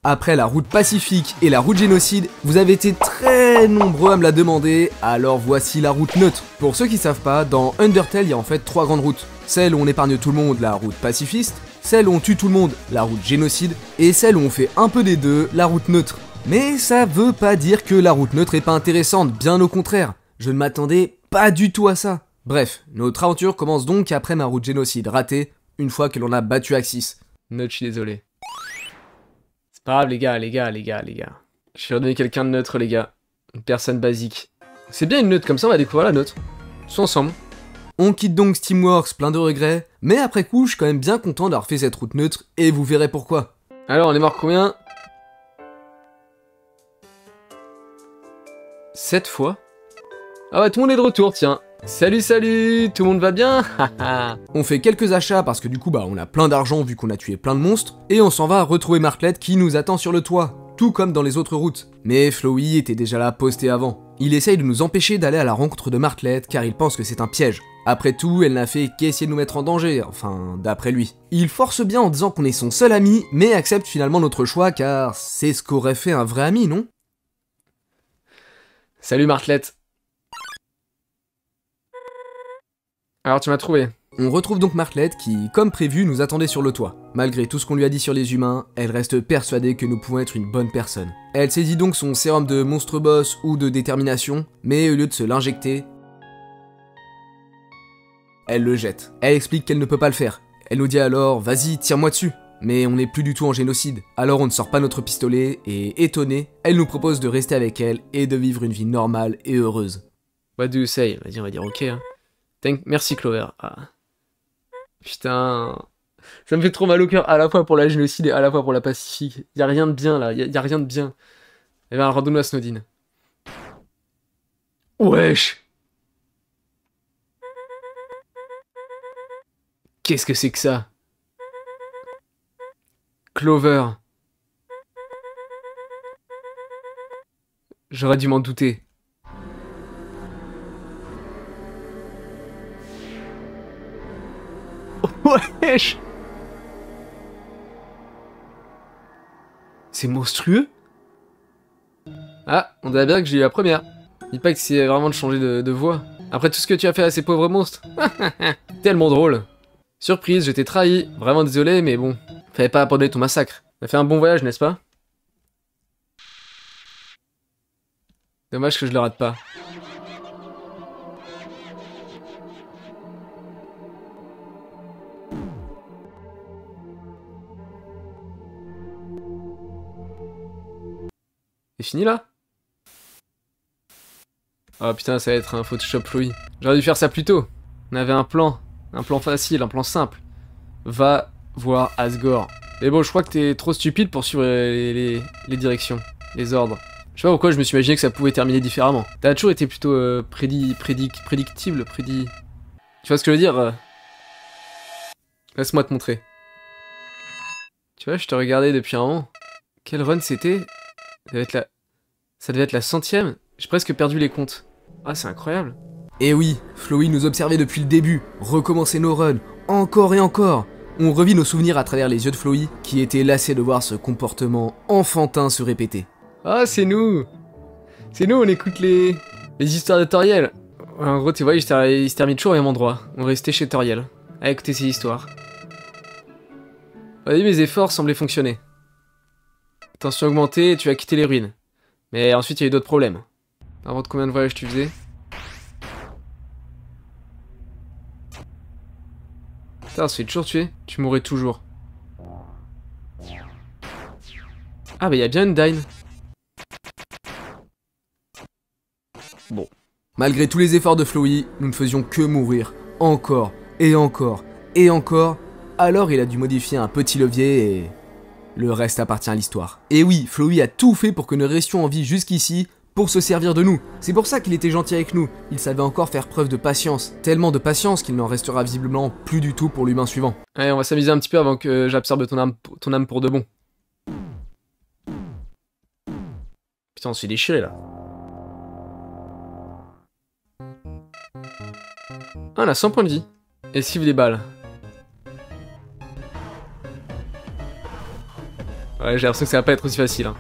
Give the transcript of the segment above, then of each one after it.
Après la route pacifique et la route génocide, vous avez été très nombreux à me la demander, alors voici la route neutre. Pour ceux qui savent pas, dans Undertale, il y a en fait 3 grandes routes. Celle où on épargne tout le monde, la route pacifiste, celle où on tue tout le monde, la route génocide, et celle où on fait un peu des deux, la route neutre. Mais ça veut pas dire que la route neutre est pas intéressante, bien au contraire. Je ne m'attendais pas du tout à ça. Bref, notre aventure commence donc après ma route génocide ratée, une fois que l'on a battu Axis. Neutre, je suis désolé. C'est pas grave les gars. Je suis redevenu quelqu'un de neutre les gars. Une personne basique. C'est bien une neutre, comme ça on va découvrir la neutre. Tous ensemble. On quitte donc Steamworks plein de regrets, mais après coup je suis quand même bien content d'avoir fait cette route neutre, et vous verrez pourquoi. Alors on est mort combien? 7 fois. Ah ouais, tout le monde est de retour, tiens. Salut, tout le monde va bien? On fait quelques achats parce que du coup on a plein d'argent vu qu'on a tué plein de monstres, et on s'en va retrouver Martlet qui nous attend sur le toit, tout comme dans les autres routes. Mais Flowey était déjà là posté avant. Il essaye de nous empêcher d'aller à la rencontre de Martlet car il pense que c'est un piège. Après tout, elle n'a fait qu'essayer de nous mettre en danger, enfin d'après lui. Il force bien en disant qu'on est son seul ami, mais accepte finalement notre choix car c'est ce qu'aurait fait un vrai ami, non? Salut Martlet. Alors tu m'as trouvé. On retrouve donc Martlet qui, comme prévu, nous attendait sur le toit. Malgré tout ce qu'on lui a dit sur les humains, elle reste persuadée que nous pouvons être une bonne personne. Elle saisit donc son sérum de monstre boss ou de détermination, mais au lieu de se l'injecter, elle le jette. Elle explique qu'elle ne peut pas le faire. Elle nous dit alors « Vas-y, tire-moi dessus !» Mais on n'est plus du tout en génocide. Alors on ne sort pas notre pistolet, et étonnée, elle nous propose de rester avec elle et de vivre une vie normale et heureuse. What do you say? Vas-y, on va dire ok. Hein. Merci Clover. Ah. Putain. Ça me fait trop mal au cœur, à la fois pour la génocide et à la fois pour la pacifique. Y a rien de bien là, y a rien de bien. Eh ben, rends-nous à Snowdin. Wesh. Qu'est-ce que c'est que ça? Clover. J'aurais dû m'en douter. Wesh. C'est monstrueux. Ah, on dirait bien que j'ai eu la première. Dis pas que c'est vraiment de changer de voix. Après tout ce que tu as fait à ces pauvres monstres. Tellement drôle. Surprise, j'étais trahi. Vraiment désolé, mais bon. Fallait pas abandonner ton massacre. On a fait un bon voyage, n'est-ce pas? Dommage que je le rate pas. C'est fini là? Oh putain, ça va être un Photoshop Flowey. J'aurais dû faire ça plus tôt. On avait un plan facile, un plan simple. Va voir Asgore. Mais bon, je crois que t'es trop stupide pour suivre les directions, les ordres. Je sais pas pourquoi je me suis imaginé que ça pouvait terminer différemment. T'as toujours été plutôt prédictible. Tu vois ce que je veux dire? Laisse-moi te montrer. Tu vois, je te regardais depuis un moment. Quel run c'était? Ça devait être la 100e. J'ai presque perdu les comptes. Ah, c'est incroyable. Et oui, Flowey nous observait depuis le début, recommencer nos runs, encore et encore. On revit nos souvenirs à travers les yeux de Flowey, qui était lassé de voir ce comportement enfantin se répéter. Ah, c'est nous! C'est nous, on écoute les histoires de Toriel. En gros, tu vois, il se termine toujours au même endroit. On restait chez Toriel, à écouter ses histoires. Au début, mes efforts semblaient fonctionner. Tension augmentée, tu as quitté les ruines. Mais ensuite, il y a eu d'autres problèmes. Avant de combien de voyages tu faisais? Putain, on se fait toujours tuer. Tu mourrais toujours. Ah bah il y a bien une Dine. Bon. Malgré tous les efforts de Flowey, nous ne faisions que mourir. Encore, et encore, et encore. Alors il a dû modifier un petit levier et... le reste appartient à l'histoire. Et oui, Flowey a tout fait pour que nous restions en vie jusqu'ici, pour se servir de nous. C'est pour ça qu'il était gentil avec nous. Il savait encore faire preuve de patience. Tellement de patience qu'il n'en restera visiblement plus du tout pour l'humain suivant. Allez, on va s'amuser un petit peu avant que j'absorbe ton âme pour de bon. Putain, on se fait déchirer là. Ah, on a 100 points de vie. Esquive des balles. Ouais, j'ai l'impression que ça va pas être aussi facile. Hein.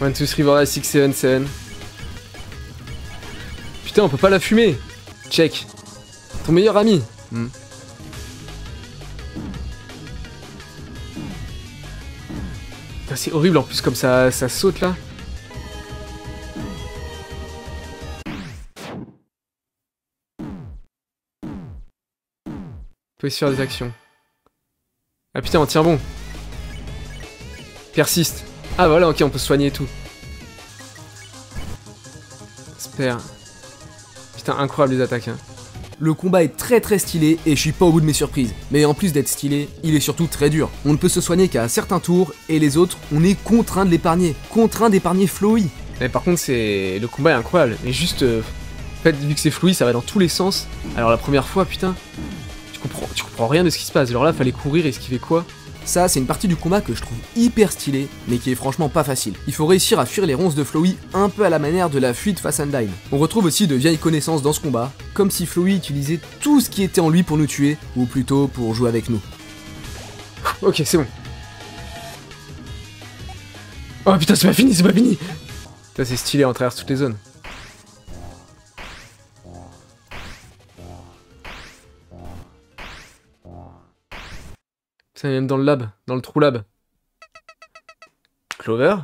One, two, three, voilà, 6, 7, 7. Putain, on peut pas la fumer. Check. Ton meilleur ami. C'est horrible en plus comme ça saute là. On peut essayer de faire des actions. Ah putain, on tient bon. Persiste. Ah voilà, ok, on peut se soigner et tout. J'espère. Putain, incroyable les attaques. Hein. Le combat est très stylé et je suis pas au bout de mes surprises. Mais en plus d'être stylé, il est surtout très dur. On ne peut se soigner qu'à certains tours et les autres, on est contraint de l'épargner. Contraint d'épargner Flowey. Mais par contre, le combat est incroyable. Mais juste, en fait, vu que c'est Flowey, ça va dans tous les sens. Alors la première fois, putain, tu comprends rien de ce qui se passe. Alors là, fallait courir, esquiver quoi? Ça, c'est une partie du combat que je trouve hyper stylée, mais qui est franchement pas facile. Il faut réussir à fuir les ronces de Flowey un peu à la manière de la fuite face à Undyne. On retrouve aussi de vieilles connaissances dans ce combat, comme si Flowey utilisait tout ce qui était en lui pour nous tuer, ou plutôt pour jouer avec nous. Ok, c'est bon. Oh putain, c'est pas fini, c'est pas fini. Putain, c'est stylé, on traverse toutes les zones. Même dans le lab, dans le trou lab. Clover?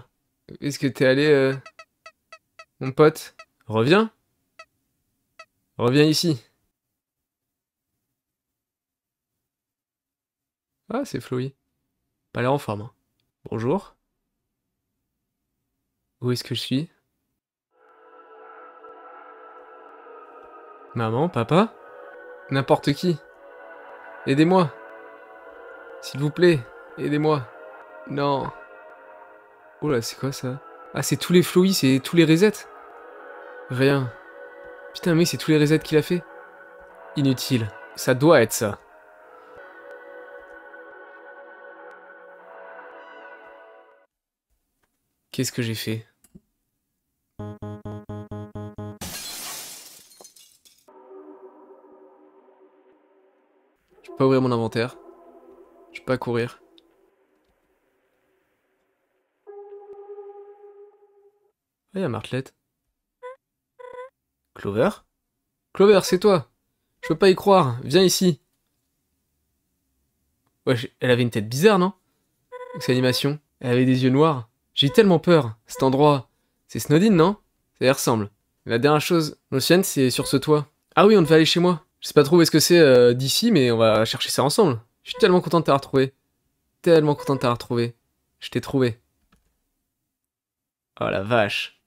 Est-ce que t'es allé, mon pote? Reviens? Reviens ici. Ah, c'est Flowey. Pas l'air en forme. Hein. Bonjour. Où est-ce que je suis? Maman, papa? N'importe qui. Aidez-moi. S'il vous plaît, aidez-moi. Non. Oh là, c'est quoi ça? Ah, c'est tous les Flowey, c'est tous les resets. Rien. Putain, mais c'est tous les resets qu'il a fait. Inutile. Ça doit être ça. Qu'est-ce que j'ai fait? Je peux pas ouvrir mon inventaire. Je peux pas courir. Ah, y'a Martlet. Clover? Clover, c'est toi! Je peux pas y croire, viens ici! Ouais, elle avait une tête bizarre, non? Avec cette animation. Elle avait des yeux noirs. J'ai eu tellement peur. Cet endroit... C'est Snowdin, non? Ça y ressemble. La dernière chose, Nocian, c'est sur ce toit. Ah oui, on devait aller chez moi. Je sais pas trop où est-ce que c'est d'ici, mais on va chercher ça ensemble. Je suis tellement content de t'avoir retrouvé. Tellement content de t'avoir retrouvé. Je t'ai trouvé. Oh la vache.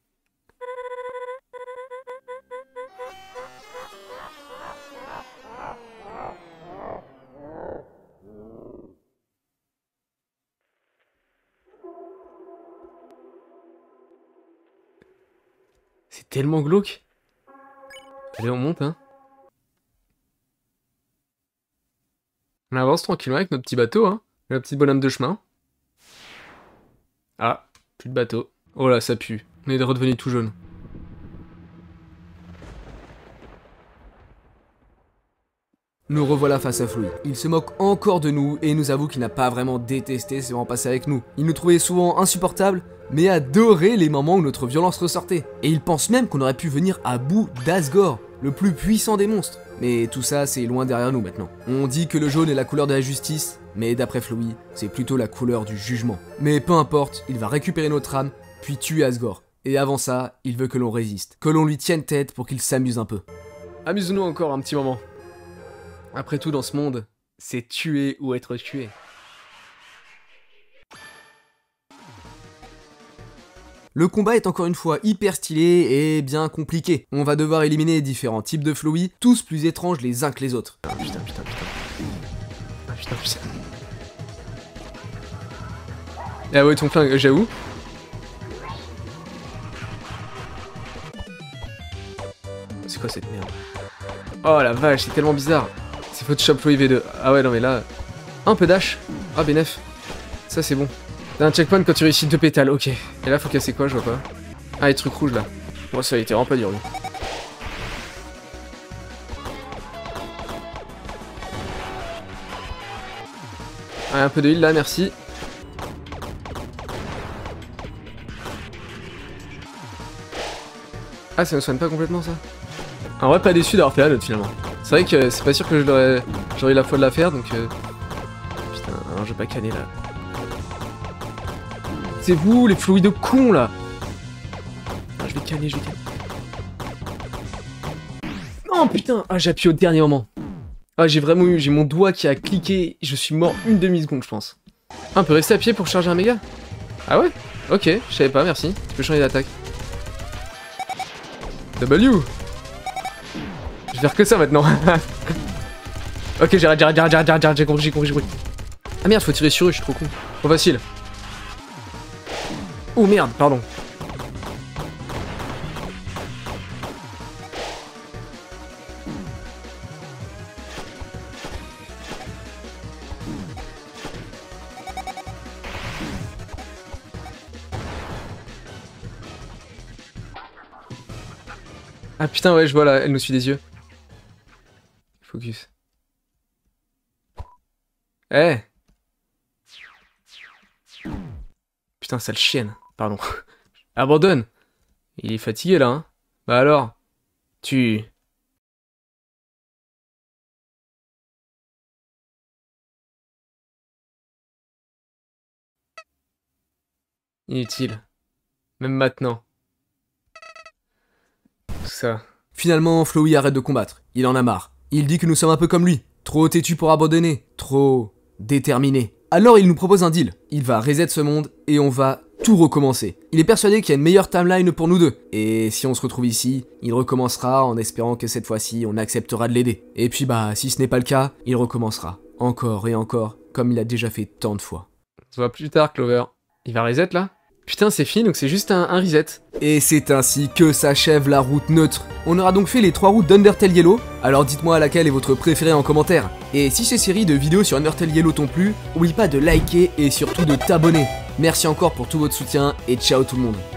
C'est tellement glauque. Allez, on monte, hein. On avance tranquillement avec notre petit bateau, hein. Le petit bonhomme de chemin. Ah, plus de bateau. Oh là, ça pue. On est redevenu tout jaune. Nous revoilà face à Flowey. Il se moque encore de nous et nous avoue qu'il n'a pas vraiment détesté ces moments passés avec nous. Il nous trouvait souvent insupportables, mais adorait les moments où notre violence ressortait. Et il pense même qu'on aurait pu venir à bout d'Asgore, le plus puissant des monstres. Mais tout ça, c'est loin derrière nous maintenant. On dit que le jaune est la couleur de la justice, mais d'après Flowey, c'est plutôt la couleur du jugement. Mais peu importe, il va récupérer notre âme, puis tuer Asgore. Et avant ça, il veut que l'on résiste, que l'on lui tienne tête pour qu'il s'amuse un peu. Amuse-nous encore un petit moment. Après tout, dans ce monde, c'est tuer ou être tué. Le combat est encore une fois hyper stylé et bien compliqué. On va devoir éliminer différents types de Flowey, tous plus étranges les uns que les autres. Ah putain. Ah putain. Ah ouais, ton flingue, j'avoue. C'est quoi cette merde? Oh la vache, c'est tellement bizarre. C'est Photoshop Flowey V2. Ah ouais, non mais là... Un peu dash. Ah bénef. Ça c'est bon. T'as un checkpoint quand tu réussis 2 pétales, ok. Et là faut casser quoi, je vois pas. Ah les trucs rouges là. Bon ça a été vraiment pas dur lui. Ouais, un peu de heal là, merci. Ah, ça me soigne pas complètement ça. En vrai, pas déçu d'avoir fait la note finalement. C'est vrai que c'est pas sûr que j'aurais eu la foi de la faire donc. Putain, alors je vais pas canner là. C'est vous les fluides cons là. Ah, je vais canner, Oh putain, ah j'ai appuyé au dernier moment. Ah j'ai vraiment eu, j'ai mon doigt qui a cliqué, je suis mort une demi-seconde je pense. Ah, on peut rester à pied pour charger un méga? Ah ouais? Ok, je savais pas, merci. Tu peux changer d'attaque. W. Je vais faire que ça maintenant. Ok, j'arrête, j'ai compris. Ah merde, faut tirer sur eux, je suis trop con. Trop facile. Oh merde, pardon. Ah putain, ouais, je vois là, elle nous suit des yeux. Focus. Eh. Putain, sale chienne. Pardon. Abandonne. Il est fatigué là, hein. Bah alors. Tu... Inutile. Même maintenant. Tout ça. Finalement, Flowey arrête de combattre. Il en a marre. Il dit que nous sommes un peu comme lui. Trop têtu pour abandonner. Trop déterminé. Alors il nous propose un deal. Il va reset ce monde et on va tout recommencer. Il est persuadé qu'il y a une meilleure timeline pour nous deux. Et si on se retrouve ici, il recommencera en espérant que cette fois-ci on acceptera de l'aider. Et puis bah, si ce n'est pas le cas, il recommencera. Encore et encore, comme il a déjà fait tant de fois. On se voit plus tard, Clover. Il va reset là? Putain, c'est fini, donc c'est juste un reset. Et c'est ainsi que s'achève la route neutre. On aura donc fait les 3 routes d'Undertale Yellow, alors dites-moi laquelle est votre préférée en commentaire. Et si ces séries de vidéos sur Undertale Yellow t'ont plu, n'oublie pas de liker et surtout de t'abonner. Merci encore pour tout votre soutien et ciao tout le monde.